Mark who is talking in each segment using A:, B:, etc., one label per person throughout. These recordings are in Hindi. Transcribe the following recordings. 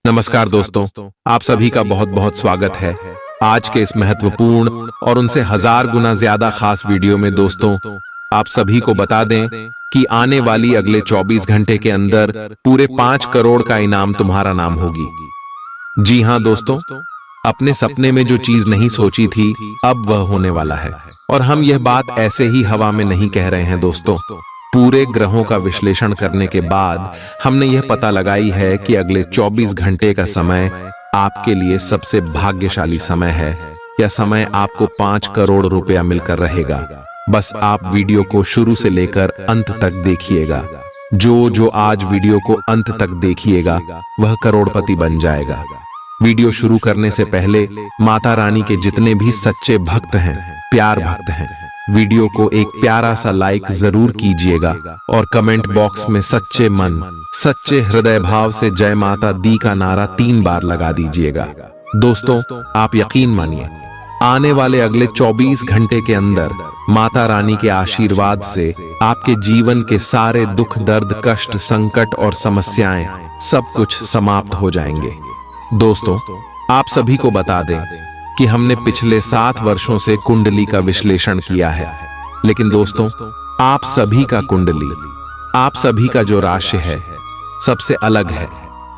A: नमस्कार दोस्तों, आप सभी का बहुत बहुत स्वागत है आज के इस महत्वपूर्ण और उनसे हजार गुना ज्यादा खास वीडियो में। दोस्तों, आप सभी को बता दें कि आने वाली अगले 24 घंटे के अंदर पूरे 5 करोड़ का इनाम तुम्हारा नाम होगी। जी हां दोस्तों, अपने सपने में जो चीज नहीं सोची थी अब वह होने वाला है। और हम यह बात ऐसे ही हवा में नहीं कह रहे हैं दोस्तों। पूरे ग्रहों का विश्लेषण करने के बाद हमने यह पता लगाई है कि अगले 24 घंटे का समय आपके लिए सबसे भाग्यशाली समय है। यह समय आपको 5 करोड़ रुपया मिलकर रहेगा। बस आप वीडियो को शुरू से लेकर अंत तक देखिएगा। जो आज वीडियो को अंत तक देखिएगा वह करोड़पति बन जाएगा। वीडियो शुरू करने से पहले माता रानी के जितने भी सच्चे भक्त हैं, प्यार भक्त हैं, वीडियो को एक प्यारा सा लाइक जरूर कीजिएगा और कमेंट बॉक्स में सच्चे मन, सच्चे हृदय भाव से जय माता दी का नारा 3 बार लगा दीजिएगा। दोस्तों, आप यकीन मानिए, आने वाले अगले 24 घंटे के अंदर माता रानी के आशीर्वाद से आपके जीवन के सारे दुख, दर्द, कष्ट, संकट और समस्याएं सब कुछ समाप्त हो जाएंगे। दोस्तों, आप सभी को बता दें कि हमने पिछले 7 वर्षों से कुंडली का विश्लेषण किया है, लेकिन दोस्तों, आप सभी का कुंडली, आप सभी का जो राशि है सबसे अलग है।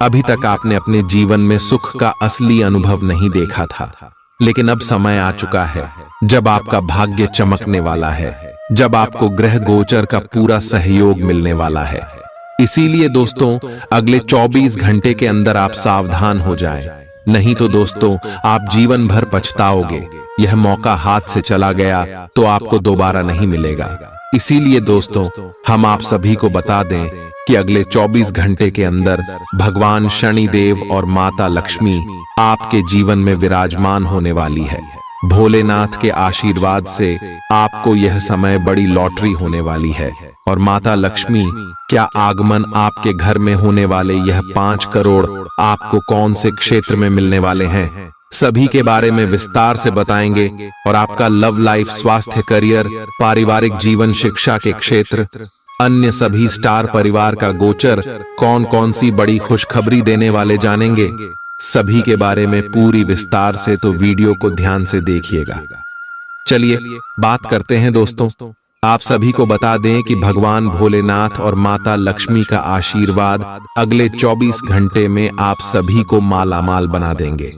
A: अभी तक आपने अपने जीवन में सुख का असली अनुभव नहीं देखा था, लेकिन अब समय आ चुका है जब आपका भाग्य चमकने वाला है, जब आपको ग्रह गोचर का पूरा सहयोग मिलने वाला है। इसीलिए दोस्तों, अगले 24 घंटे के अंदर आप सावधान हो जाएं, नहीं तो दोस्तों आप जीवन भर पछताओगे। यह मौका हाथ से चला गया तो आपको दोबारा नहीं मिलेगा। इसीलिए दोस्तों, हम आप सभी को बता दें कि अगले 24 घंटे के अंदर भगवान शनिदेव और माता लक्ष्मी आपके जीवन में विराजमान होने वाली है। भोलेनाथ के आशीर्वाद से आपको यह समय बड़ी लॉटरी होने वाली है और माता लक्ष्मी क्या आगमन आपके घर में होने वाले यह 5 करोड़ आपको कौन से क्षेत्र में मिलने वाले हैं, सभी के बारे में विस्तार से बताएंगे। और आपका लव लाइफ, स्वास्थ्य, करियर, पारिवारिक जीवन, शिक्षा के क्षेत्र, अन्य सभी स्टार परिवार का गोचर कौन कौन सी बड़ी खुशखबरी देने वाले जानेंगे, सभी के बारे में पूरी विस्तार से। तो वीडियो को ध्यान से देखिएगा। चलिए बात करते हैं दोस्तों। आप सभी को बता दें कि भगवान भोलेनाथ और माता लक्ष्मी का आशीर्वाद अगले 24 घंटे में आप सभी को मालामाल बना देंगे।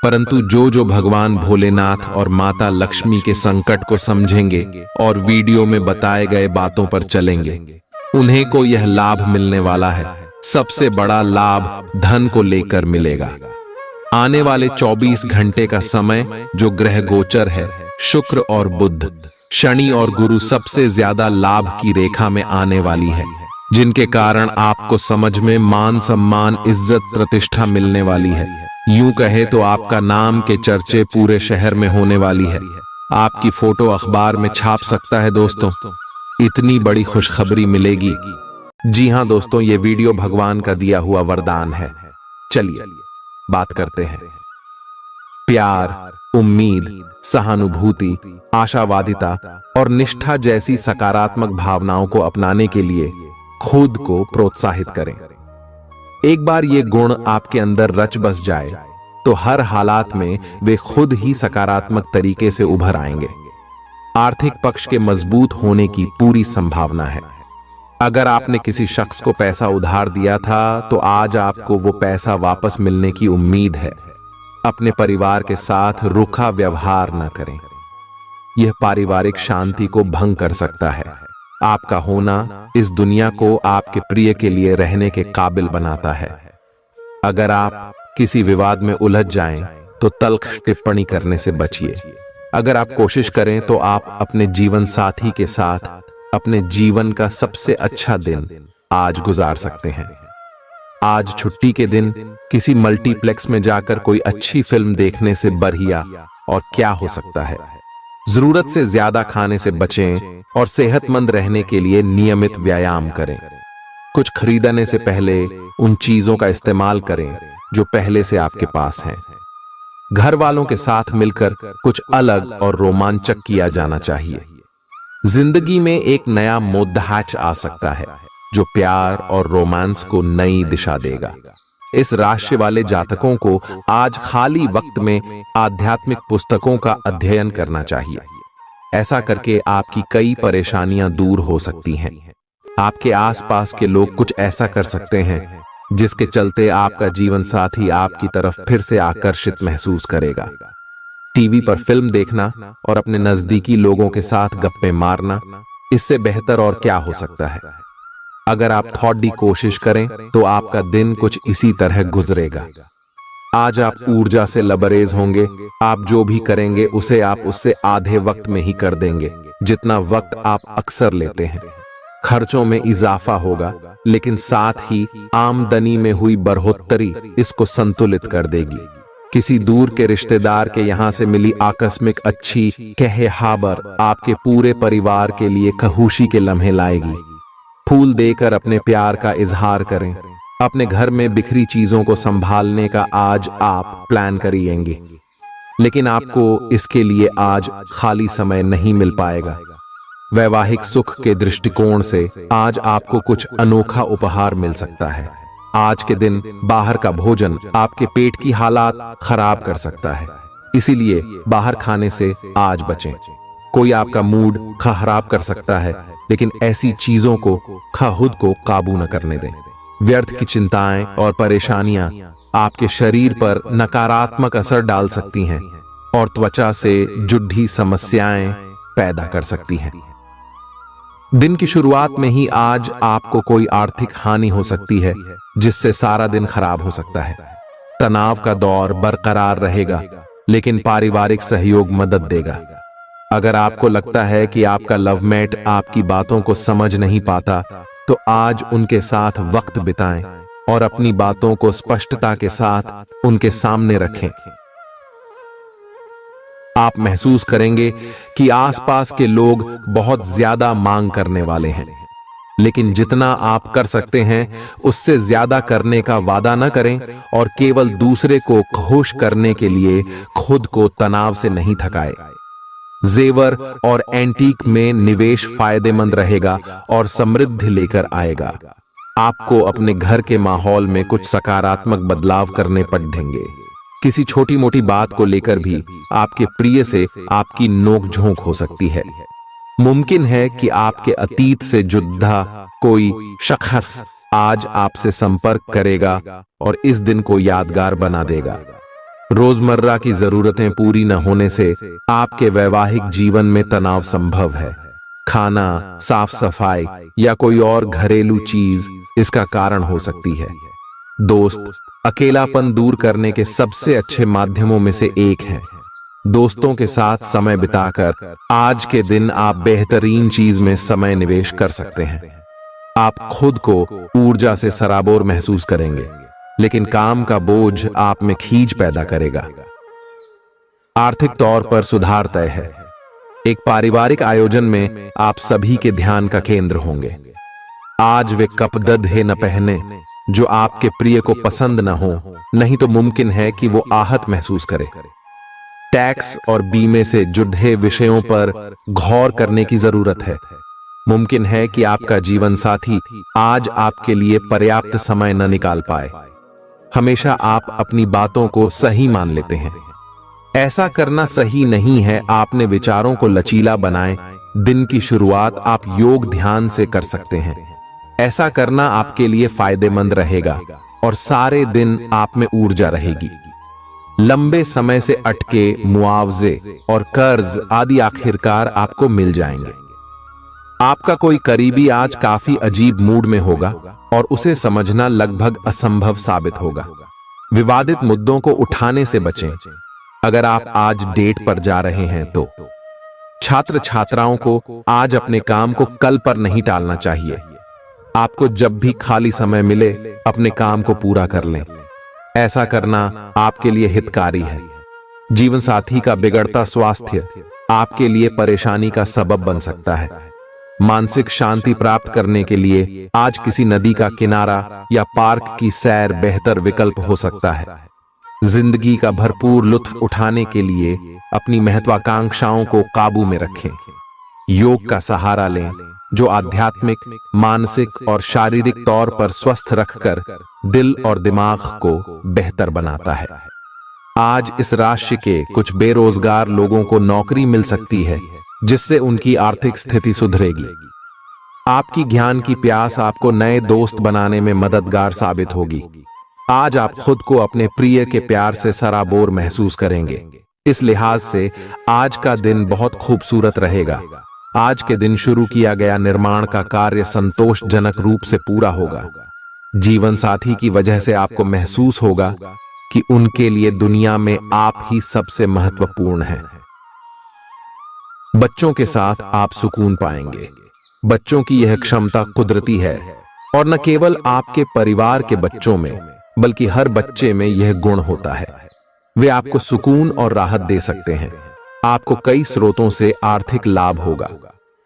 A: परंतु जो भगवान भोलेनाथ और माता लक्ष्मी के संकट को समझेंगे और वीडियो में बताए गए बातों पर चलेंगे, उन्हें को यह लाभ मिलने वाला है। सबसे बड़ा लाभ धन को लेकर मिलेगा। आने वाले 24 घंटे का समय जो ग्रह गोचर है, शुक्र और बुध, शनि और गुरु सबसे ज्यादा लाभ की रेखा में आने वाली है, जिनके कारण आपको समझ में मान, सम्मान, इज्जत, प्रतिष्ठा मिलने वाली है। यूं कहे तो आपका नाम के चर्चे पूरे शहर में होने वाली है। आपकी फोटो अखबार में छाप सकता है दोस्तों। इतनी बड़ी खुशखबरी मिलेगी। जी हां दोस्तों, ये वीडियो भगवान का दिया हुआ वरदान है। चलिए बात करते हैं। प्यार, उम्मीद, सहानुभूति, आशावादिता और निष्ठा जैसी सकारात्मक भावनाओं को अपनाने के लिए खुद को प्रोत्साहित करें। एक बार ये गुण आपके अंदर रच बस जाए तो हर हालात में वे खुद ही सकारात्मक तरीके से उभर आएंगे। आर्थिक पक्ष के मजबूत होने की पूरी संभावना है। अगर आपने किसी शख्स को पैसा उधार दिया था तो आज आपको वो पैसा वापस मिलने की उम्मीद है। अपने परिवार के साथ रूखा व्यवहार न करें, यह पारिवारिक शांति को भंग कर सकता है। आपका होना इस दुनिया को आपके प्रिय के लिए रहने के काबिल बनाता है। अगर आप किसी विवाद में उलझ जाएं तो तल्ख टिप्पणी करने से बचिए। अगर आप कोशिश करें तो आप अपने जीवन साथी के साथ अपने जीवन का सबसे अच्छा दिन आज गुजार सकते हैं। आज छुट्टी के दिन किसी मल्टीप्लेक्स में जाकर कोई अच्छी फिल्म देखने से बढ़िया और क्या हो सकता है। जरूरत से ज्यादा खाने से बचें और सेहतमंद रहने के लिए नियमित व्यायाम करें। कुछ खरीदने से पहले उन चीजों का इस्तेमाल करें जो पहले से आपके पास हैं। घर वालों के साथ मिलकर कुछ अलग और रोमांचक किया जाना चाहिए। जिंदगी में एक नया मोद्दाच आ सकता है जो प्यार और रोमांस को नई दिशा देगा। इस राशि वाले जातकों को आज खाली वक्त में आध्यात्मिक पुस्तकों का अध्ययन करना चाहिए। ऐसा करके आपकी कई परेशानियां दूर हो सकती हैं। आपके आसपास के लोग कुछ ऐसा कर सकते हैं जिसके चलते आपका जीवन साथी आपकी तरफ फिर से आकर्षित महसूस करेगा। टीवी पर फिल्म देखना और अपने नजदीकी लोगों के साथ गप्पे मारना, इससे बेहतर और क्या हो सकता है। अगर आप थोड़ी कोशिश करें तो आपका दिन कुछ इसी तरह गुजरेगा। आज आप ऊर्जा से लबरेज होंगे। आप जो भी करेंगे उसे आप उससे आधे वक्त में ही कर देंगे जितना वक्त आप अक्सर लेते हैं। खर्चों में इजाफा होगा, लेकिन साथ ही आमदनी में हुई बढ़ोतरी इसको संतुलित कर देगी। किसी दूर के रिश्तेदार के यहां से मिली आकस्मिक अच्छी खबर आपके पूरे परिवार के लिए खुशी के लम्हे लाएगी। फूल देकर अपने प्यार का इजहार करें। अपने घर में बिखरी चीजों को संभालने का आज आप प्लान करिएंगे, लेकिन आपको इसके लिए आज खाली समय नहीं मिल पाएगा। वैवाहिक सुख के दृष्टिकोण से आज आपको कुछ अनोखा उपहार मिल सकता है। आज के दिन बाहर का भोजन आपके पेट की हालात खराब कर सकता है, इसीलिए बाहर खाने से आज बचें। कोई आपका मूड खराब कर सकता है, लेकिन ऐसी चीजों को खुद को काबू न करने दें। व्यर्थ की चिंताएं और परेशानियां आपके शरीर पर नकारात्मक असर डाल सकती हैं और त्वचा से जुड़ी समस्याएं पैदा कर सकती हैं। दिन की शुरुआत में ही आज आपको कोई आर्थिक हानि हो सकती है, जिससे सारा दिन खराब हो सकता है। तनाव का दौर बरकरार रहेगा, लेकिन पारिवारिक सहयोग मदद देगा। अगर आपको लगता है कि आपका लवमेट आपकी बातों को समझ नहीं पाता, तो आज उनके साथ वक्त बिताएं और अपनी बातों को स्पष्टता के साथ उनके सामने रखें। आप महसूस करेंगे कि आसपास के लोग बहुत ज्यादा मांग करने वाले हैं, लेकिन जितना आप कर सकते हैं उससे ज्यादा करने का वादा न करें और केवल दूसरे को खुश करने के लिए खुद को तनाव से नहीं थकाएं। जेवर और एंटीक में निवेश फायदेमंद रहेगा और समृद्धि लेकर आएगा। आपको अपने घर के माहौल में कुछ सकारात्मक बदलाव करने पड़ेंगे। किसी छोटी मोटी बात को लेकर भी आपके प्रिय से आपकी नोकझोंक हो सकती है। मुमकिन है कि आपके अतीत से जुड़ा कोई शख्स आज आपसे संपर्क करेगा और इस दिन को यादगार बना देगा। रोजमर्रा की जरूरतें पूरी न होने से आपके वैवाहिक जीवन में तनाव संभव है। खाना, साफ सफाई या कोई और घरेलू चीज इसका कारण हो सकती है। दोस्त अकेलापन दूर करने के सबसे अच्छे माध्यमों में से एक है। दोस्तों के साथ समय बिताकर आज के दिन आप बेहतरीन चीज में समय निवेश कर सकते हैं। आप खुद को ऊर्जा से सराबोर महसूस करेंगे, लेकिन काम का बोझ आप में खींच पैदा करेगा। आर्थिक तौर पर सुधार तय है। एक पारिवारिक आयोजन में आप सभी के ध्यान का केंद्र होंगे। आज वे कपड़े न पहने जो आपके प्रिय को पसंद न हो, नहीं तो मुमकिन है कि वो आहत महसूस करे। टैक्स और बीमे से जुड़े विषयों पर गौर करने की जरूरत है। मुमकिन है कि आपका जीवन साथी आज आपके लिए पर्याप्त समय न निकाल पाए। हमेशा आप अपनी बातों को सही मान लेते हैं। ऐसा करना सही नहीं है। आपने विचारों को लचीला बनाएं। दिन की शुरुआत आप योग ध्यान से कर सकते हैं। ऐसा करना आपके लिए फायदेमंद रहेगा और सारे दिन आप में ऊर्जा रहेगी। लंबे समय से अटके मुआवजे और कर्ज आदि आखिरकार आपको मिल जाएंगे। आपका कोई करीबी आज काफी अजीब मूड में होगा और उसे समझना लगभग असंभव साबित होगा। विवादित मुद्दों को उठाने से बचें। अगर आप आज डेट पर जा रहे हैं तो छात्र छात्राओं को आज अपने काम को कल पर नहीं टालना चाहिए। आपको जब भी खाली समय मिले अपने काम को पूरा कर लें। ऐसा करना आपके लिए हितकारी है। जीवन साथी का बिगड़ता स्वास्थ्य आपके लिए परेशानी का सबब बन सकता है। मानसिक शांति प्राप्त करने के लिए आज किसी नदी का किनारा या पार्क की सैर बेहतर विकल्प हो सकता है। जिंदगी का भरपूर लुत्फ उठाने के लिए अपनी महत्वाकांक्षाओं को काबू में रखें। योग का सहारा लें, जो आध्यात्मिक, मानसिक और शारीरिक तौर पर स्वस्थ रखकर दिल और दिमाग को बेहतर बनाता है। आज इस राशि के कुछ बेरोजगार लोगों को नौकरी मिल सकती है, जिससे उनकी आर्थिक स्थिति सुधरेगी। आपकी ज्ञान की प्यास आपको नए दोस्त बनाने में मददगार साबित होगी। आज आप खुद को अपने प्रिय के प्यार से सराबोर महसूस करेंगे। इस लिहाज से आज का दिन बहुत खूबसूरत रहेगा। आज के दिन शुरू किया गया निर्माण का कार्य संतोषजनक रूप से पूरा होगा। जीवन साथी की वजह से आपको महसूस होगा कि उनके लिए दुनिया में आप ही सबसे महत्वपूर्ण हैं। बच्चों के साथ आप सुकून पाएंगे। बच्चों की यह क्षमता कुदरती है और न केवल आपके परिवार के बच्चों में बल्कि हर बच्चे में यह गुण होता है। वे आपको सुकून और राहत दे सकते हैं। आपको कई स्रोतों से आर्थिक लाभ होगा।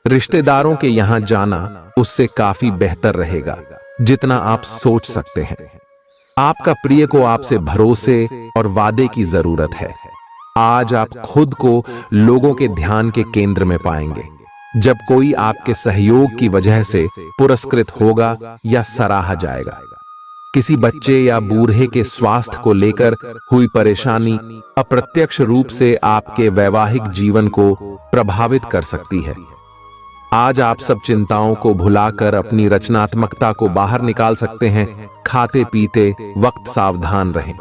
A: रिश्तेदारों के यहां जाना उससे काफी बेहतर रहेगा जितना आप सोच सकते हैं। आपका प्रिय को आपसे भरोसे और वादे की जरूरत है। आज आप खुद को लोगों के ध्यान के केंद्र में पाएंगे जब कोई आपके सहयोग की वजह से पुरस्कृत होगा या सराहा जाएगा। किसी बच्चे या बूढ़े के स्वास्थ्य को लेकर हुई परेशानी अप्रत्यक्ष रूप से आपके वैवाहिक जीवन को प्रभावित कर सकती है। आज आप सब चिंताओं को भुलाकर अपनी रचनात्मकता को बाहर निकाल सकते हैं। खाते पीते वक्त सावधान रहें।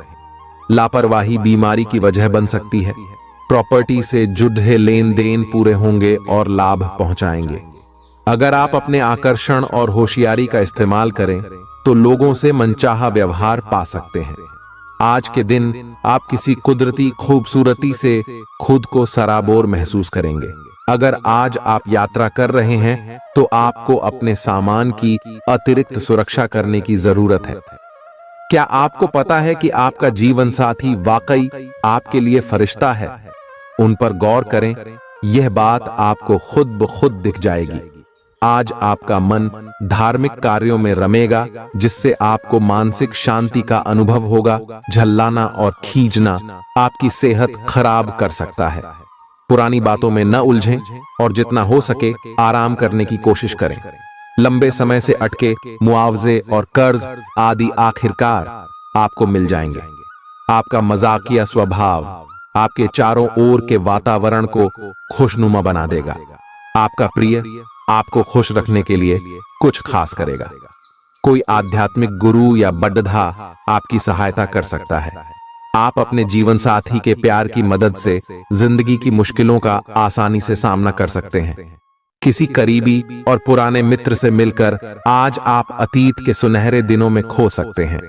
A: लापरवाही बीमारी की वजह बन सकती है। प्रॉपर्टी से जुड़े लेन देन पूरे होंगे और लाभ पहुंचाएंगे। अगर आप अपने आकर्षण और होशियारी का इस्तेमाल करें तो लोगों से मनचाहा व्यवहार पा सकते हैं। आज के दिन आप किसी कुदरती खूबसूरती से खुद को सराबोर महसूस करेंगे। अगर आज आप यात्रा कर रहे हैं तो आपको अपने सामान की अतिरिक्त सुरक्षा करने की जरूरत है। क्या आपको पता है कि आपका जीवन साथी वाकई आपके लिए फरिश्ता है? उन पर गौर करें, यह बात आपको खुद ब खुद दिख जाएगी। आज आपका मन धार्मिक कार्यों में रमेगा जिससे आपको मानसिक शांति का अनुभव होगा। झल्लाना और खींचना आपकी सेहत खराब कर सकता है। पुरानी बातों में न उलझें और जितना हो सके आराम करने की कोशिश करें। लंबे समय से अटके मुआवजे और कर्ज आदि आखिरकार आपको मिल जाएंगे। आपका मजाकिया स्वभाव आपके चारों ओर के वातावरण को खुशनुमा बना देगा। आपका प्रिय आपको खुश रखने के लिए कुछ खास करेगा। कोई आध्यात्मिक गुरु या बड्ढा आपकी सहायता कर सकता है। आप अपने जीवन साथी के प्यार की मदद से जिंदगी की मुश्किलों का आसानी से सामना कर सकते हैं। किसी करीबी और पुराने मित्र से मिलकर आज आप अतीत के सुनहरे दिनों में खो सकते हैं।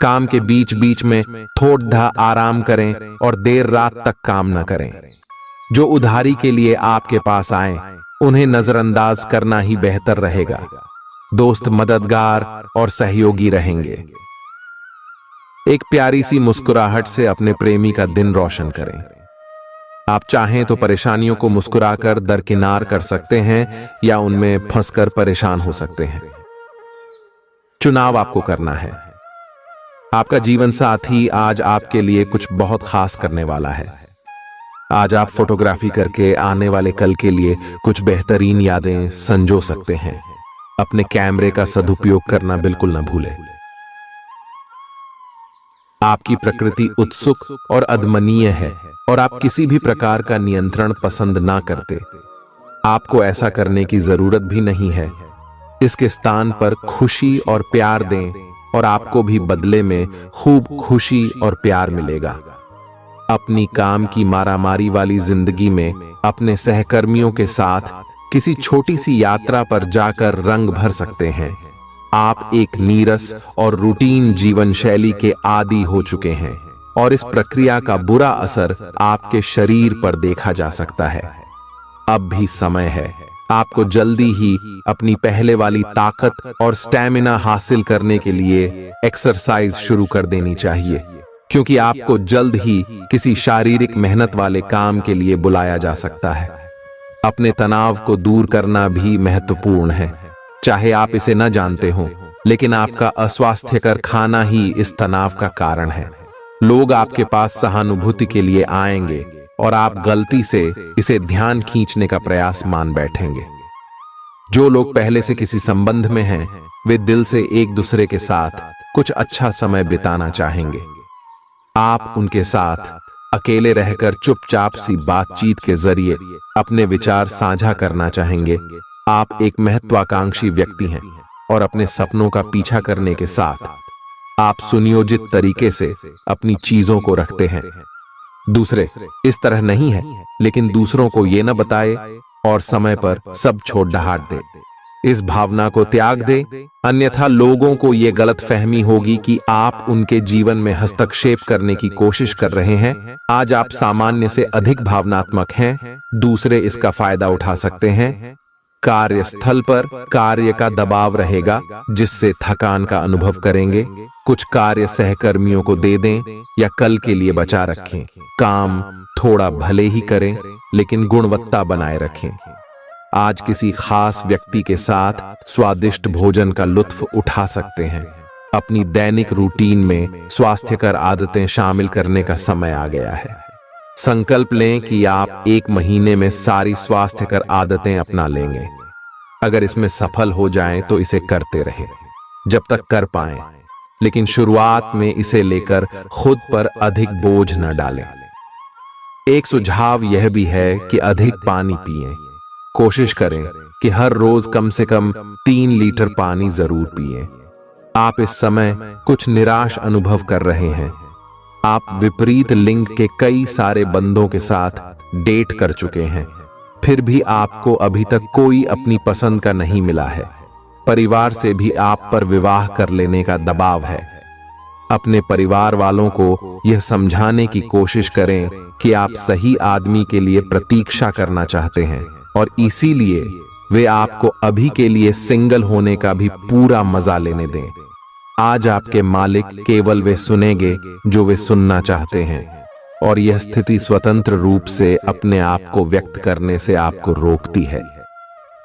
A: काम के बीच बीच में थोड़ा आराम करें और देर रात तक काम न करें। जो उधारी के लिए आपके पास आए उन्हें नजरअंदाज करना ही बेहतर रहेगा। दोस्त मददगार और सहयोगी रहेंगे। एक प्यारी सी मुस्कुराहट से अपने प्रेमी का दिन रोशन करें। आप चाहें तो परेशानियों को मुस्कुराकर दरकिनार कर सकते हैं या उनमें फंसकर परेशान हो सकते हैं। चुनाव आपको करना है। आपका जीवन साथी आज आपके लिए कुछ बहुत खास करने वाला है। आज आप फोटोग्राफी करके आने वाले कल के लिए कुछ बेहतरीन यादें संजो सकते हैं। अपने कैमरे का सदुपयोग करना बिल्कुल न भूलें। आपकी प्रकृति उत्सुक और अदमनीय है और आप किसी भी प्रकार का नियंत्रण पसंद ना करते। आपको ऐसा करने की जरूरत भी नहीं है। इसके स्थान पर खुशी और प्यार दें और आपको भी बदले में खूब खुशी और प्यार मिलेगा। अपनी काम की मारामारी वाली जिंदगी में अपने सहकर्मियों के साथ किसी छोटी सी यात्रा पर जाकर रंग भर सकते हैं। आप एक नीरस और रूटीन जीवन शैली के आदी हो चुके हैं और इस प्रक्रिया का बुरा असर आपके शरीर पर देखा जा सकता है। अब भी समय है। आपको जल्दी ही अपनी पहले वाली ताकत और स्टैमिना हासिल करने के लिए एक्सरसाइज शुरू कर देनी चाहिए, क्योंकि आपको जल्द ही किसी शारीरिक मेहनत वाले काम के लिए बुलाया जा सकता है। अपने तनाव को दूर करना भी महत्वपूर्ण है। चाहे आप इसे न जानते हो, लेकिन आपका अस्वास्थ्यकर खाना ही इस तनाव का कारण है। लोग आपके पास सहानुभूति के लिए आएंगे और आप गलती से इसे ध्यान खींचने का प्रयास मान बैठेंगे। जो लोग पहले से किसी संबंध में हैं, वे दिल से एक दूसरे के साथ कुछ अच्छा समय बिताना चाहेंगे। आप उनके साथ अकेले रहकर चुपचाप सी बातचीत के जरिए अपने विचार साझा करना चाहेंगे। आप एक महत्वाकांक्षी व्यक्ति हैं और अपने सपनों का पीछा करने के साथ आप सुनियोजित तरीके से अपनी चीजों को रखते हैं। दूसरे इस तरह नहीं है, लेकिन दूसरों को ये न बताए और समय पर सब छोड़ डहाट दे। इस भावना को त्याग दे, अन्यथा लोगों को ये गलत फहमी होगी कि आप उनके जीवन में हस्तक्षेप करने की कोशिश कर रहे हैं। आज आप सामान्य से अधिक भावनात्मक हैं, दूसरे इसका फायदा उठा सकते हैं। कार्यस्थल पर कार्य का दबाव रहेगा, जिससे थकान का अनुभव करेंगे। कुछ कार्य सहकर्मियों को दे दें या कल के लिए बचा रखें। काम थोड़ा भले ही करें, लेकिन गुणवत्ता बनाए रखें। आज किसी खास व्यक्ति के साथ स्वादिष्ट भोजन का लुत्फ उठा सकते हैं। अपनी दैनिक रूटीन में स्वास्थ्यकर आदतें शामिल करने का समय आ गया है। संकल्प लें कि आप 1 महीने में सारी स्वास्थ्यकर आदतें अपना लेंगे। अगर इसमें सफल हो जाएं तो इसे करते रहें जब तक कर पाएं, लेकिन शुरुआत में इसे लेकर खुद पर अधिक बोझ न डालें। एक सुझाव यह भी है कि अधिक पानी पिएं। कोशिश करें कि हर रोज कम से कम 3 लीटर पानी जरूर पिएं। आप इस समय कुछ निराश अनुभव कर रहे हैं। आप विपरीत लिंग के कई सारे बंदों के साथ डेट कर चुके हैं, फिर भी आपको अभी तक कोई अपनी पसंद का नहीं मिला है। परिवार से भी आप पर विवाह कर लेने का दबाव है। अपने परिवार वालों को यह समझाने की कोशिश करें कि आप सही आदमी के लिए प्रतीक्षा करना चाहते हैं और इसीलिए वे आपको अभी के लिए सिंगल होने का भी पूरा मजा लेने दें। आज आपके मालिक केवल वे सुनेंगे जो वे सुनना चाहते हैं, और यह स्थिति स्वतंत्र रूप से अपने आप को व्यक्त करने से आपको रोकती है।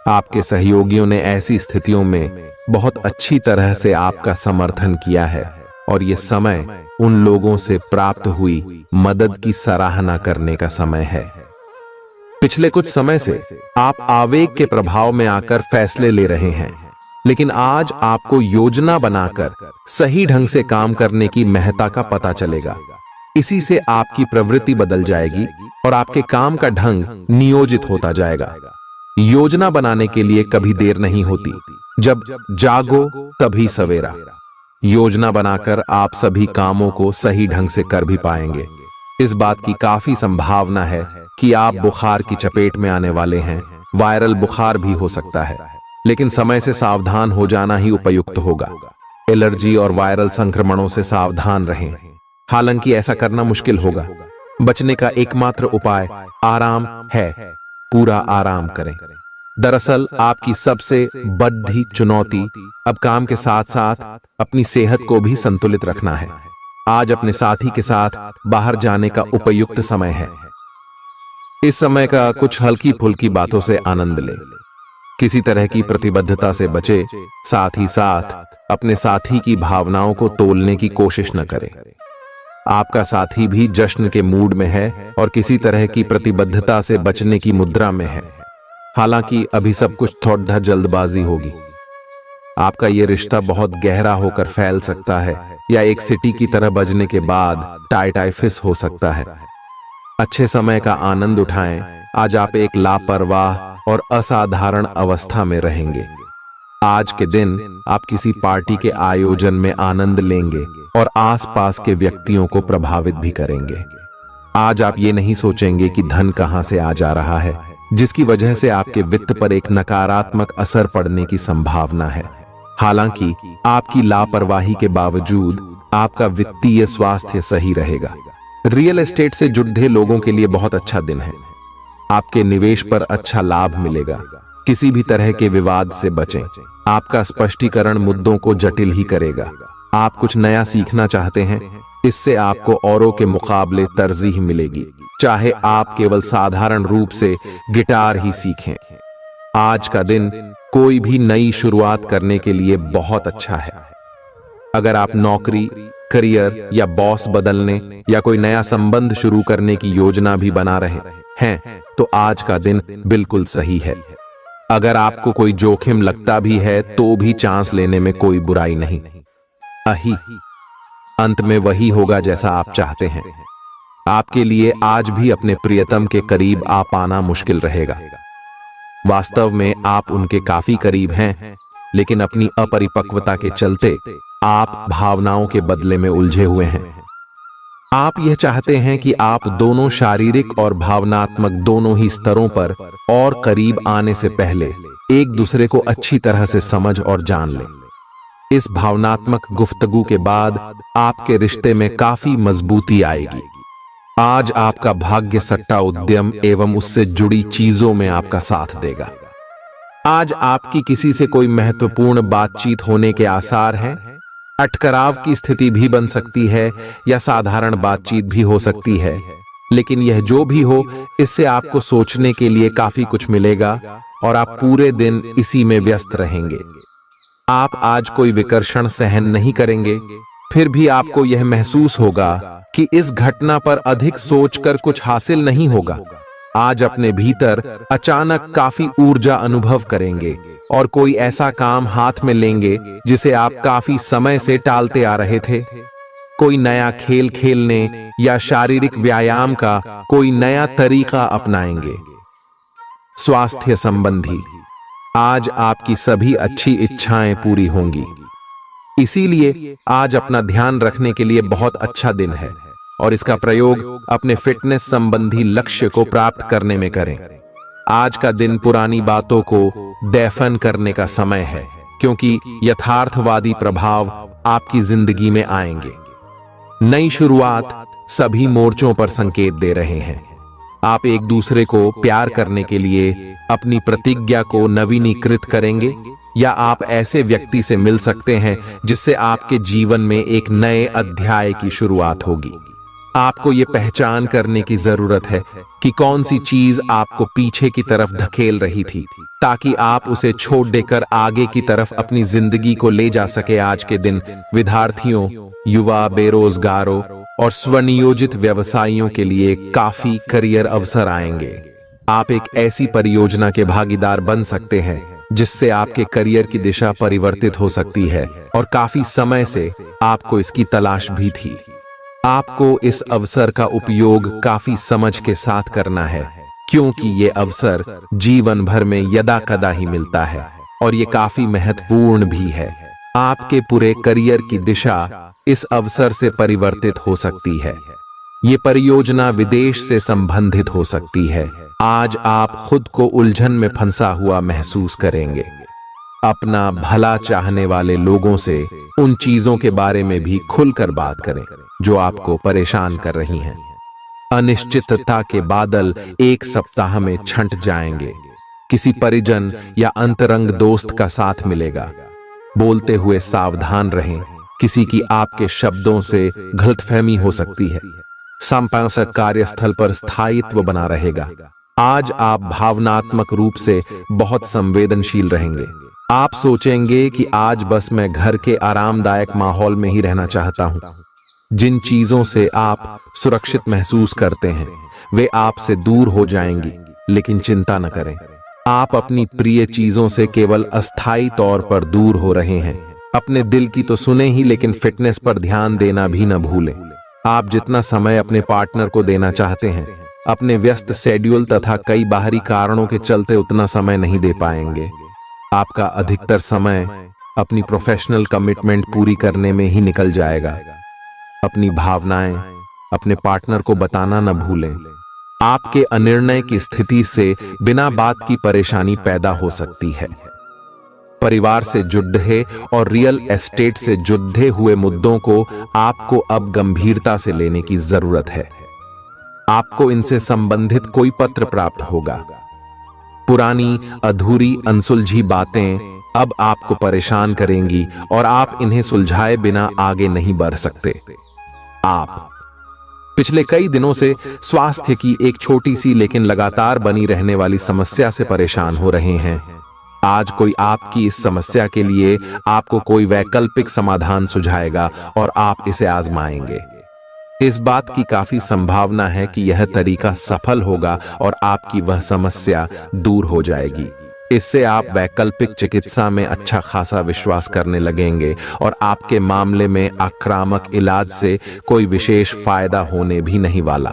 A: आपके सहयोगियों ने ऐसी स्थितियों में बहुत अच्छी तरह से आपका समर्थन किया है, और यह समय उन लोगों से प्राप्त हुई मदद की सराहना करने का समय है। पिछले कुछ समय से आप आवेग के प्रभाव में आकर फैसले ले रहे हैं, लेकिन आज आपको योजना बनाकर सही ढंग से काम करने की महत्ता का पता चलेगा। इसी से आपकी प्रवृत्ति बदल जाएगी और आपके काम का ढंग नियोजित होता जाएगा। योजना बनाने के लिए कभी देर नहीं होती, जब जागो तभी सवेरा। योजना बनाकर आप सभी कामों को सही ढंग से कर भी पाएंगे। इस बात की काफी संभावना है कि आप बुखार की चपेट में आने वाले हैं। वायरल बुखार भी हो सकता है, लेकिन समय से सावधान हो जाना ही उपयुक्त होगा। एलर्जी और वायरल संक्रमणों से सावधान रहें। हालांकि ऐसा करना मुश्किल होगा। बचने का एकमात्र उपाय आराम है। पूरा आराम करें। दरअसल आपकी सबसे बड़ी चुनौती अब काम के साथ साथ अपनी सेहत को भी संतुलित रखना है। आज अपने साथी के साथ बाहर जाने का उपयुक्त समय है। इस समय का कुछ हल्की फुल्की बातों से आनंद लें। किसी तरह की प्रतिबद्धता से बचे, साथ ही साथ अपने साथी की भावनाओं को तोलने की कोशिश न करें। आपका साथी भी जश्न के मूड में है और किसी तरह की प्रतिबद्धता से बचने की मुद्रा में है। हालांकि अभी सब कुछ थोड़ा जल्दबाजी होगी। आपका यह रिश्ता बहुत गहरा होकर फैल सकता है, या एक सिटी की तरह बजने के बाद टाइफिस हो सकता है। अच्छे समय का आनंद उठाएं। आज आप एक लापरवाह और असाधारण अवस्था में रहेंगे। आज के दिन आप किसी पार्टी के आयोजन में आनंद लेंगे और आसपास के व्यक्तियों को प्रभावित भी करेंगे। आज आप ये नहीं सोचेंगे कि धन कहां से आ जा रहा है, जिसकी वजह से आपके वित्त पर एक नकारात्मक असर पड़ने की संभावना है। हालांकि आपकी लापरवाही के बावजूद आपका वित्तीय स्वास्थ्य सही रहेगा। रियल एस्टेट से जुड़े लोगों के लिए बहुत अच्छा दिन है। आपके निवेश पर अच्छा लाभ मिलेगा। किसी भी तरह के विवाद से बचें। आपका स्पष्टीकरण मुद्दों को जटिल ही करेगा। आप कुछ नया सीखना चाहते हैं, इससे आपको औरों के मुकाबले तरजीह मिलेगी, चाहे आप केवल साधारण रूप से गिटार ही सीखें। आज का दिन कोई भी नई शुरुआत करने के लिए बहुत अच्छा है। अगर आप नौकरी, करियर या बॉस बदलने या कोई नया संबंध शुरू करने की योजना भी बना रहे हैं, तो आज का दिन बिल्कुल सही है। अगर आपको कोई जोखिम लगता भी है तो भी चांस लेने में कोई बुराई नहीं। अही अंत में वही होगा जैसा आप चाहते हैं। आपके लिए आज भी अपने प्रियतम के करीब आ पाना मुश्किल रहेगा। वास्तव में आप उनके काफी करीब हैं, लेकिन अपनी अपरिपक्वता के चलते आप भावनाओं के बदले में उलझे हुए हैं। आप यह चाहते हैं कि आप दोनों शारीरिक और भावनात्मक दोनों ही स्तरों पर और करीब आने से पहले एक दूसरे को अच्छी तरह से समझ और जान लें। इस भावनात्मक गुफ्तगू के बाद आपके रिश्ते में काफी मजबूती आएगी। आज आपका भाग्य सट्टा उद्यम एवं उससे जुड़ी चीजों में आपका साथ देगा। आज आपकी किसी से कोई महत्वपूर्ण बातचीत होने के आसार हैं। अटकराव की स्थिति भी बन सकती है या साधारण बातचीत भी हो सकती है, लेकिन यह जो भी हो, इससे आपको सोचने के लिए काफी कुछ मिलेगा और आप पूरे दिन इसी में व्यस्त रहेंगे। आप आज कोई विकर्षण सहन नहीं करेंगे, फिर भी आपको यह महसूस होगा कि इस घटना पर अधिक सोचकर कुछ हासिल नहीं होगा। आज अपने भीतर अचानक काफी ऊर्जा अनुभव करेंगे और कोई ऐसा काम हाथ में लेंगे जिसे आप काफी समय से टालते आ रहे थे। कोई नया खेल खेलने या शारीरिक व्यायाम का कोई नया तरीका अपनाएंगे। स्वास्थ्य संबंधी आज आपकी सभी अच्छी इच्छाएं पूरी होंगी, इसीलिए आज अपना ध्यान रखने के लिए बहुत अच्छा दिन है और इसका प्रयोग अपने फिटनेस संबंधी लक्ष्य को प्राप्त करने में करें। आज का दिन पुरानी बातों को दफन करने का समय है, क्योंकि यथार्थवादी प्रभाव आपकी जिंदगी में आएंगे। नई शुरुआत सभी मोर्चों पर संकेत दे रहे हैं। आप एक दूसरे को प्यार करने के लिए अपनी प्रतिज्ञा को नवीनीकृत करेंगे, या आप ऐसे व्यक्ति से मिल सकते हैं जिससे आपके जीवन में एक नए अध्याय की शुरुआत होगी। आपको ये पहचान करने की जरूरत है कि कौन सी चीज आपको पीछे की तरफ धकेल रही थी, ताकि आप उसे छोड़ देकर आगे की तरफ अपनी जिंदगी को ले जा सके। आज के दिन विद्यार्थियों, युवा, बेरोजगारों और स्वनियोजित व्यवसायियों के लिए काफी करियर अवसर आएंगे। आप एक ऐसी परियोजना के भागीदार बन सकते हैं जिससे आपके करियर की दिशा परिवर्तित हो सकती है और काफी समय से आपको इसकी तलाश भी थी। आपको इस अवसर का उपयोग काफी समझ के साथ करना है, क्योंकि ये अवसर जीवन भर में यदा कदा ही मिलता है और ये काफी महत्वपूर्ण भी है। आपके पूरे करियर की दिशा इस अवसर से परिवर्तित हो सकती है। ये परियोजना विदेश से संबंधित हो सकती है। आज आप खुद को उलझन में फंसा हुआ महसूस करेंगे। अपना भला चाहने वाले लोगों से उन चीजों के बारे में भी खुलकर बात करें जो आपको परेशान कर रही हैं। अनिश्चितता के बादल एक सप्ताह में छंट जाएंगे। किसी परिजन या अंतरंग दोस्त का साथ मिलेगा। बोलते हुए सावधान रहें, किसी की आपके शब्दों से गलतफहमी हो सकती है। संपादक कार्यस्थल पर स्थायित्व बना रहेगा। आज आप भावनात्मक रूप से बहुत संवेदनशील रहेंगे। आप सोचेंगे कि आज बस मैं घर के आरामदायक माहौल में ही रहना चाहता हूं। जिन चीजों से आप सुरक्षित महसूस करते हैं वे आपसे दूर हो जाएंगी, लेकिन चिंता न करें, आप अपनी प्रिय चीजों से केवल अस्थायी तौर पर दूर हो रहे हैं। अपने दिल की तो सुने ही, लेकिन फिटनेस पर ध्यान देना भी न भूलें। आप जितना समय अपने पार्टनर को देना चाहते हैं, अपने व्यस्त शेड्यूल तथा कई बाहरी कारणों के चलते उतना समय नहीं दे पाएंगे। आपका अधिकतर समय अपनी प्रोफेशनल कमिटमेंट पूरी करने में ही निकल जाएगा। अपनी भावनाएं अपने पार्टनर को बताना न भूलें। आपके अनिर्णय की स्थिति से बिना बात की परेशानी पैदा हो सकती है। परिवार से जुड़े और रियल एस्टेट से जुड़े हुए मुद्दों को आपको अब गंभीरता से लेने की जरूरत है। आपको इनसे संबंधित कोई पत्र प्राप्त होगा। पुरानी अधूरी अनसुलझी बातें अब आपको परेशान करेंगी और आप इन्हें सुलझाए बिना आगे नहीं बढ़ सकते। आप पिछले कई दिनों से स्वास्थ्य की एक छोटी सी लेकिन लगातार बनी रहने वाली समस्या से परेशान हो रहे हैं। आज कोई आपकी इस समस्या के लिए आपको कोई वैकल्पिक समाधान सुझाएगा और आप इसे आजमाएंगे। इस बात की काफी संभावना है कि यह तरीका सफल होगा और आपकी वह समस्या दूर हो जाएगी। इससे आप वैकल्पिक चिकित्सा में अच्छा खासा विश्वास करने लगेंगे और आपके मामले में आक्रामक इलाज से कोई विशेष फायदा होने भी नहीं वाला।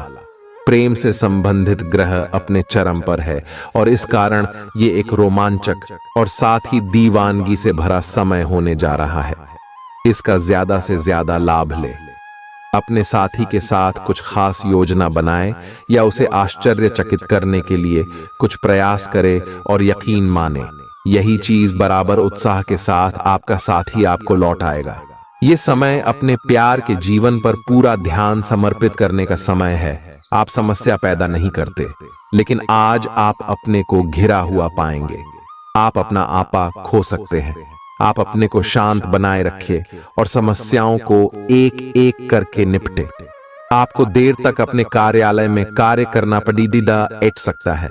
A: प्रेम से संबंधित ग्रह अपने चरम पर है और इस कारण ये एक रोमांचक और साथ ही दीवानगी से भरा समय होने जा रहा है। इसका ज्यादा से ज्यादा लाभ ले। अपने साथी के साथ कुछ खास योजना बनाए या उसे आश्चर्यचकित करने के लिए कुछ प्रयास करे और यकीन माने, यही चीज बराबर उत्साह के साथ आपका साथी आपको लौट आएगा। ये समय अपने प्यार के जीवन पर पूरा ध्यान समर्पित करने का समय है। आप समस्या पैदा नहीं करते, लेकिन आज आप अपने को घिरा हुआ पाएंगे। आप अपना आपा खो सकते हैं। आप अपने को शांत बनाए रखें और समस्याओं को एक एक करके निपटे। आपको देर तक अपने कार्यालय में कार्य करना एट सकता है।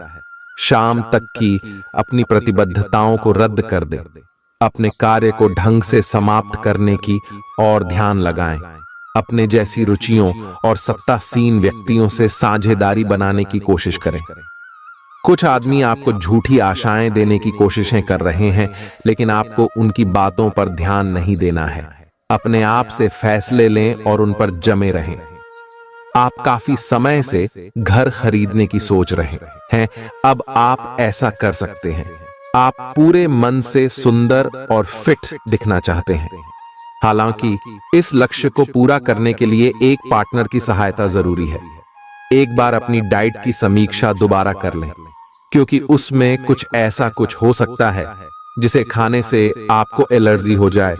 A: शाम तक की अपनी प्रतिबद्धताओं को रद्द कर दे। अपने कार्य को ढंग से समाप्त करने की और ध्यान लगाएं। अपने जैसी रुचियों और सत्तासीन व्यक्तियों से साझेदारी बनाने की कोशिश करें। कुछ आदमी आपको झूठी आशाएं देने की कोशिशें कर रहे हैं, लेकिन आपको उनकी बातों पर ध्यान नहीं देना है। अपने आप से फैसले लें और उन पर जमे रहें। आप काफी समय से घर खरीदने की सोच रहे हैं, अब आप ऐसा कर सकते हैं। आप पूरे मन से सुंदर और फिट दिखना चाहते हैं। हालांकि इस लक्ष्य को पूरा करने के लिए एक पार्टनर की सहायता जरूरी है। एक बार अपनी डाइट की समीक्षा दोबारा कर लें, क्योंकि उसमें कुछ हो सकता है जिसे खाने से आपको एलर्जी हो जाए।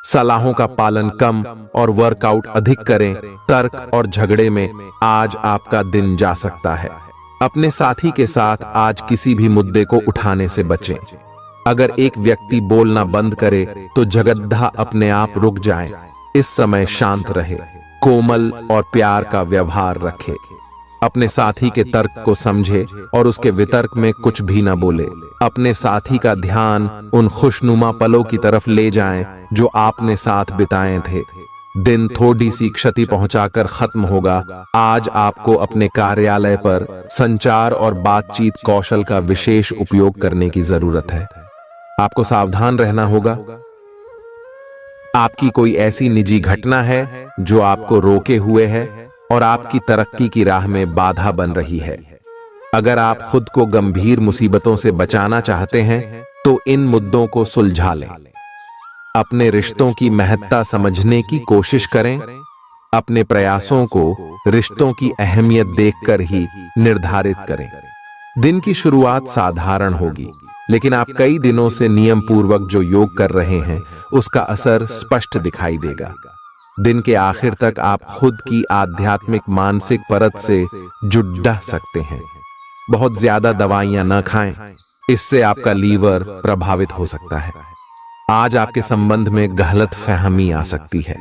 A: सलाहों का पालन कम और वर्कआउट अधिक करें। तर्क और झगड़े में आज आपका दिन जा सकता है। अपने साथी के साथ आज किसी भी मुद्दे को उठाने से बचें। अगर एक व्यक्ति बोलना बंद करे तो जगद्धा अपने आप रुक जाए। इस समय शांत रहे, कोमल और प्यार का व्यवहार रखे। अपने साथी के तर्क को समझे और उसके वितर्क में कुछ भी न बोले। अपने साथी का ध्यान उन खुशनुमा पलों की तरफ ले जाएं जो आपने साथ बिताए थे। दिन थोड़ी सी क्षति पहुंचाकर खत्म होगा। आज आपको अपने कार्यालय पर संचार और बातचीत कौशल का विशेष उपयोग करने की जरूरत है। आपको सावधान रहना होगा। आपकी कोई ऐसी निजी घटना है जो आपको रोके हुए है और आपकी तरक्की की राह में बाधा बन रही है। अगर आप खुद को गंभीर मुसीबतों से बचाना चाहते हैं तो इन मुद्दों को सुलझा लें। अपने रिश्तों की महत्ता समझने की कोशिश करें। अपने प्रयासों को रिश्तों की अहमियत देखकर ही निर्धारित करें। दिन की शुरुआत साधारण होगी, लेकिन आप कई दिनों से नियम पूर्वक जो योग कर रहे हैं उसका असर स्पष्ट दिखाई देगा। दिन के आखिर तक आप खुद की आध्यात्मिक मानसिक परत से जुड़ सकते हैं। बहुत ज्यादा दवाइयां न खाएं, इससे आपका लीवर प्रभावित हो सकता है। आज आपके संबंध में गलत फहमी आ सकती है।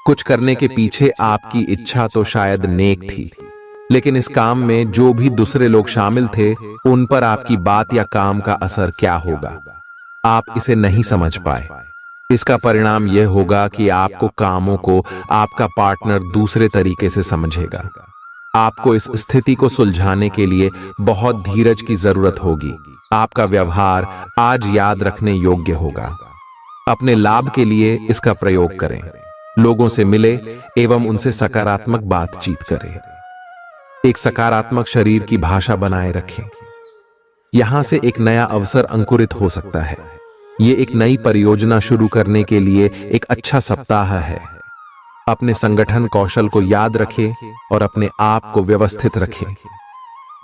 A: कुछ करने के पीछे आपकी इच्छा तो शायद नेक थी, लेकिन इस काम में जो भी दूसरे लोग शामिल थे उन पर आपकी बात या काम का असर क्या होगा, आप इसे नहीं समझ पाए। इसका परिणाम यह होगा कि आपको कामों को आपका पार्टनर दूसरे तरीके से समझेगा। आपको इस स्थिति को सुलझाने के लिए बहुत धीरज की जरूरत होगी। आपका व्यवहार आज याद रखने योग्य होगा। अपने लाभ के लिए इसका प्रयोग करें। लोगों से मिले एवं उनसे सकारात्मक बातचीत करें। एक सकारात्मक शरीर की भाषा बनाए रखें। यहां से एक नया अवसर अंकुरित हो सकता है। ये एक नई परियोजना शुरू करने के लिए एक अच्छा सप्ताह है। अपने संगठन कौशल को याद रखें और अपने आप को व्यवस्थित रखें।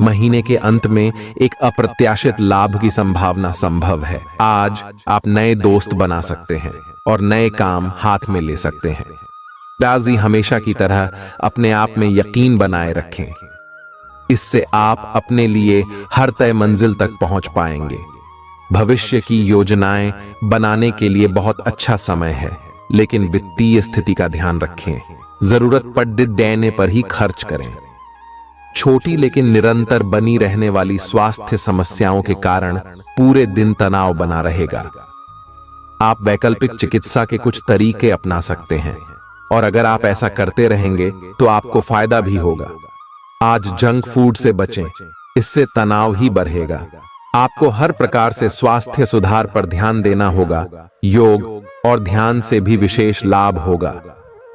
A: महीने के अंत में एक अप्रत्याशित लाभ की संभावना संभव है। आज आप नए दोस्त बना सकते हैं और नए काम हाथ में ले सकते हैं। राजी हमेशा की तरह अपने आप में यकीन बनाए रखें। इससे आप अपने लिए हर तय मंजिल तक पहुंच पाएंगे। भविष्य की योजनाएं बनाने के लिए बहुत अच्छा समय है, लेकिन वित्तीय स्थिति का ध्यान रखें। जरूरत पड़ने पर ही खर्च करें। छोटी लेकिन निरंतर बनी रहने वाली स्वास्थ्य समस्याओं के कारण पूरे दिन तनाव बना रहेगा। आप वैकल्पिक चिकित्सा के कुछ तरीके अपना सकते हैं और अगर आप ऐसा करते रहेंगे तो आपको फायदा भी होगा। आज जंक फूड से बचें, इससे तनाव ही बढ़ेगा। आपको हर प्रकार से स्वास्थ्य सुधार पर ध्यान देना होगा। योग और ध्यान से भी विशेष लाभ होगा।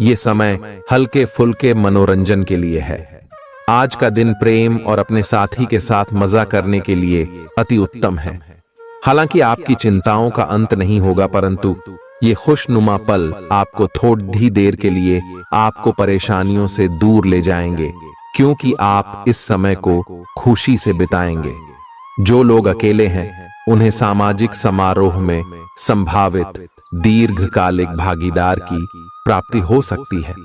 A: ये समय हल्के फुल्के मनोरंजन के लिए है। आज का दिन प्रेम और अपने साथी के साथ मजा करने के लिए अति उत्तम है। हालांकि आपकी चिंताओं का अंत नहीं होगा, परंतु ये खुशनुमा पल आपको थोड़ी देर के लिए आपको परेशानियों से दूर ले जाएंगे, क्योंकि आप इस समय को खुशी से बिताएंगे। जो लोग अकेले हैं उन्हें सामाजिक समारोह में संभावित दीर्घकालिक भागीदार की प्राप्ति हो सकती है।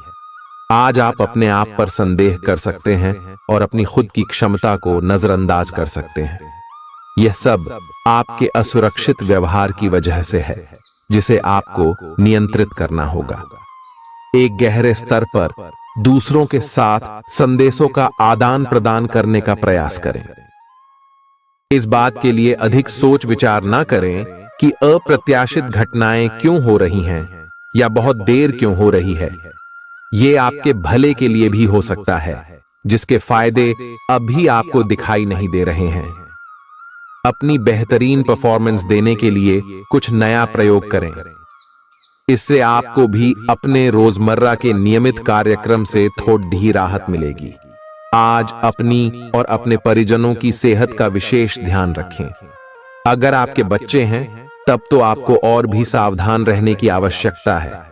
A: आज आप अपने आप पर संदेह कर सकते हैं और अपनी खुद की क्षमता को नजरअंदाज कर सकते हैं। यह सब आपके असुरक्षित व्यवहार की वजह से है, जिसे आपको नियंत्रित करना होगा। एक गहरे स्तर पर दूसरों के साथ संदेशों का आदान प्रदान करने का प्रयास करें। इस बात के लिए अधिक सोच विचार ना करें कि अप्रत्याशित घटनाएं क्यों हो रही हैं या बहुत देर क्यों हो रही है। ये आपके भले के लिए भी हो सकता है, जिसके फायदे अभी आपको दिखाई नहीं दे रहे हैं। अपनी बेहतरीन परफॉर्मेंस देने के लिए कुछ नया प्रयोग करें। इससे आपको भी अपने रोजमर्रा के नियमित कार्यक्रम से थोड़ी राहत मिलेगी। आज अपनी और अपने परिजनों की सेहत का विशेष ध्यान रखें। अगर आपके बच्चे हैं तब तो आपको और भी सावधान रहने की आवश्यकता है।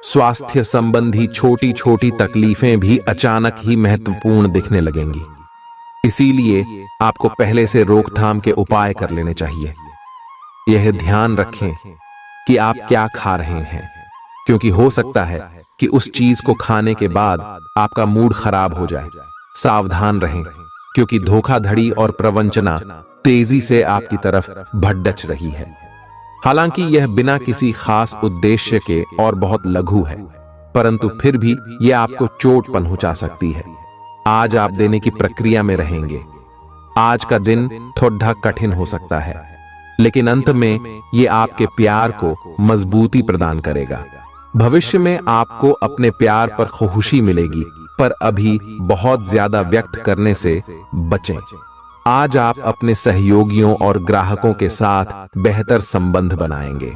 A: स्वास्थ्य संबंधी छोटी छोटी तकलीफें भी अचानक ही महत्वपूर्ण दिखने लगेंगी, इसीलिए आपको पहले से रोकथाम के उपाय कर लेने चाहिए। यह ध्यान रखें कि आप क्या खा रहे हैं, क्योंकि हो सकता है कि उस चीज को खाने के बाद आपका मूड खराब हो जाए। सावधान रहें, क्योंकि धोखाधड़ी और प्रवंचना तेजी से आपकी तरफ भड़क रही है। हालांकि यह बिना किसी खास उद्देश्य के और बहुत लघु है, परंतु फिर भी यह आपको चोट पहुंचा सकती है। आज आप देने की प्रक्रिया में रहेंगे। आज का दिन थोड़ा कठिन हो सकता है, लेकिन अंत में यह आपके प्यार को मजबूती प्रदान करेगा। भविष्य में आपको अपने प्यार पर खुशी मिलेगी, पर अभी बहुत ज्यादा व्यक्त करने से बचें। आज आप अपने सहयोगियों और ग्राहकों के साथ बेहतर संबंध बनाएंगे।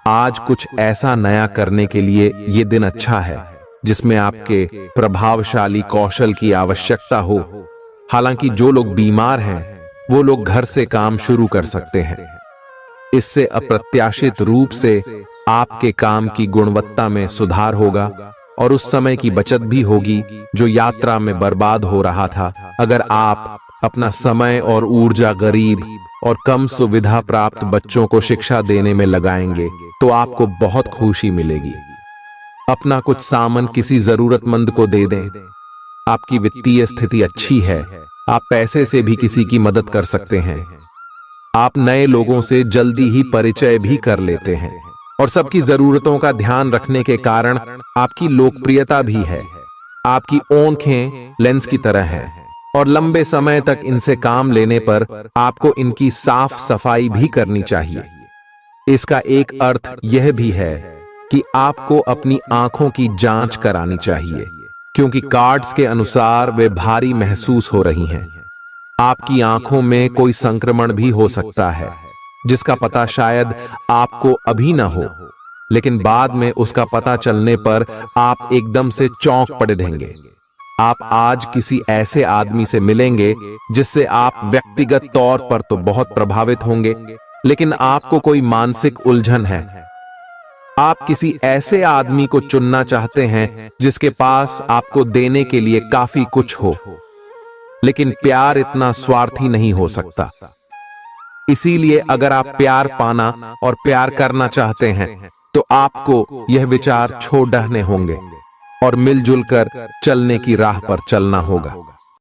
A: आज कुछ ऐसा नया करने के लिए ये दिन अच्छा है जिसमें आपके प्रभावशाली कौशल की आवश्यकता हो। हालांकि जो लोग बीमार हैं वो लोग घर से काम शुरू कर सकते हैं। इससे अप्रत्याशित रूप से आपके काम की गुणवत्ता में सुधार होगा और उस समय की बचत भी होगी जो यात्रा में बर्बाद हो रहा था। अगर आप अपना समय और ऊर्जा गरीब और कम सुविधा प्राप्त बच्चों को शिक्षा देने में लगाएंगे तो आपको बहुत खुशी मिलेगी। अपना कुछ सामान किसी जरूरतमंद को दे दें। आपकी वित्तीय स्थिति अच्छी है, आप पैसे से भी किसी की मदद कर सकते हैं। आप नए लोगों से जल्दी ही परिचय भी कर लेते हैं और सबकी जरूरतों का ध्यान रखने के कारण आपकी लोकप्रियता भी है। आपकी आंखें लेंस की तरह हैं और लंबे समय तक इनसे काम लेने पर आपको इनकी साफ सफाई भी करनी चाहिए। इसका एक अर्थ यह भी है कि आपको अपनी आंखों की जांच करानी चाहिए, क्योंकि कार्ड्स के अनुसार वे भारी महसूस हो रही हैं। आपकी आंखों में कोई संक्रमण भी हो सकता है जिसका पता शायद आपको अभी ना हो, लेकिन बाद में उसका पता चलने पर आप एकदम से चौंक पड़े रहेंगे। आप आज किसी ऐसे आदमी से मिलेंगे जिससे आप व्यक्तिगत तौर पर तो बहुत प्रभावित होंगे, लेकिन आपको कोई मानसिक उलझन है। आप किसी ऐसे आदमी को चुनना चाहते हैं जिसके पास आपको देने के लिए काफी कुछ हो, लेकिन प्यार इतना स्वार्थी नहीं हो सकता। इसीलिए अगर आप प्यार पाना और प्यार करना चाहते हैं तो आपको यह विचार छोड़ने होंगे और मिलजुल कर चलने की राह पर चलना होगा।